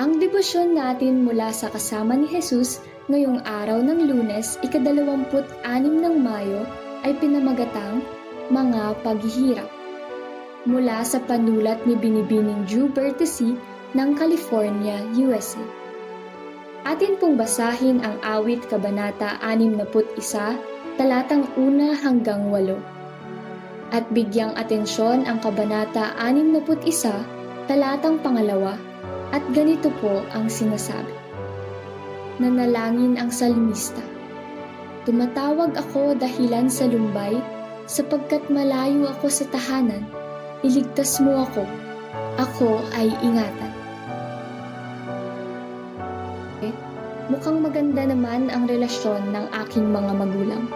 Ang debosyon natin mula sa kasama ni Jesus ngayong araw ng Lunes, ika-26 ng Mayo ay pinamagatang Mga Paghihirap. Mula sa panulat ni Binibining Drew Bertesi ng California, USA. Atin pong basahin ang awit kabanata 61, talatang 1 hanggang 8. At bigyang atensyon ang kabanata 61, talatang 2, at ganito po ang sinasabi. Nanalangin ang salmista. Tumatawag ako dahilan sa lumbay, sapagkat malayo ako sa tahanan. Iligtas mo ako ay ingatan. Mukhang maganda naman ang relasyon ng aking mga magulang.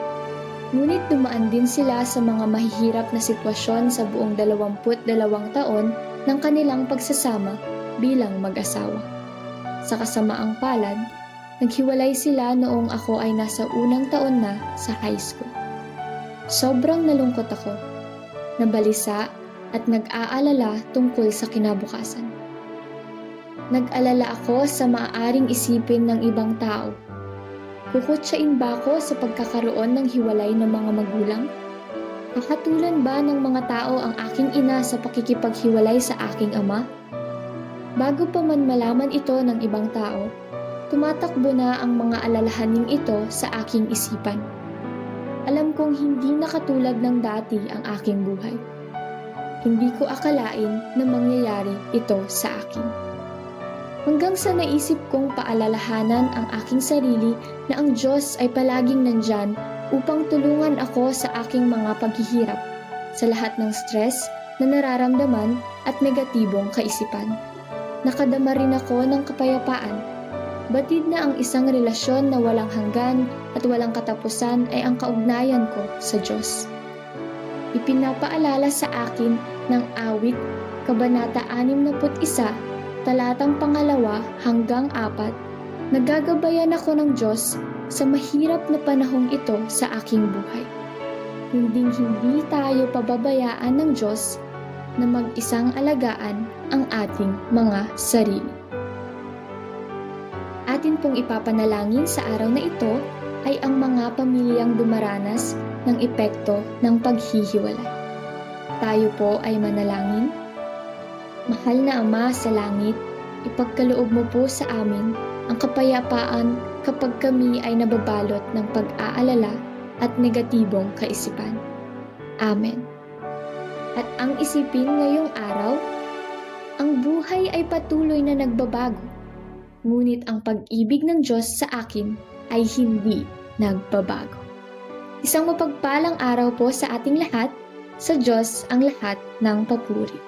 Ngunit dumaan din sila sa mga mahihirap na sitwasyon sa buong 22 taon ng kanilang pagsasama bilang mag-asawa. Sa kasamaang palad, naghiwalay sila noong ako ay nasa unang taon na sa high school. Sobrang nalungkot ako, nabalisa at nag-aalala tungkol sa kinabukasan. Nag-alala ako sa maaaring isipin ng ibang tao. Kukutsain ba ako sa pagkakaroon ng hiwalay ng mga magulang? Kakatulan ba ng mga tao ang aking ina sa pakikipaghiwalay sa aking ama? Bago pa man malaman ito ng ibang tao, tumatakbo na ang mga alalahaning ito sa aking isipan. Alam kong hindi na katulad ng dati ang aking buhay. Hindi ko akalain na mangyayari ito sa akin. Hanggang sa naisip kong paalalahanan ang aking sarili na ang Diyos ay palaging nandyan upang tulungan ako sa aking mga paghihirap, sa lahat ng stress na nararamdaman at negatibong kaisipan. Nakadama rin ako ng kapayapaan. Batid na ang isang relasyon na walang hanggan at walang katapusan ay ang kaugnayan ko sa Diyos. Ipinapaalala sa akin ng awit, kabanata 61, talatang 2 hanggang 4, nagagabayan ako ng Diyos sa mahirap na panahong ito sa aking buhay. Hindi tayo pababayaan ng Diyos na mag-isang alagaan ang ating mga sarili. Atin pong ipapanalangin sa araw na ito ay ang mga pamilyang dumaranas ng epekto ng paghihiwalay. Tayo po ay manalangin. Mahal na Ama sa langit, ipagkaloob mo po sa amin ang kapayapaan kapag kami ay nababalot ng pag-aalala at negatibong kaisipan. Amen. At ang isipin ngayong araw, ang buhay ay patuloy na nagbabago, ngunit ang pag-ibig ng Diyos sa akin ay hindi nagbabago. Isang mapagpalang araw po sa ating lahat. Sa Diyos ang lahat ng papuri.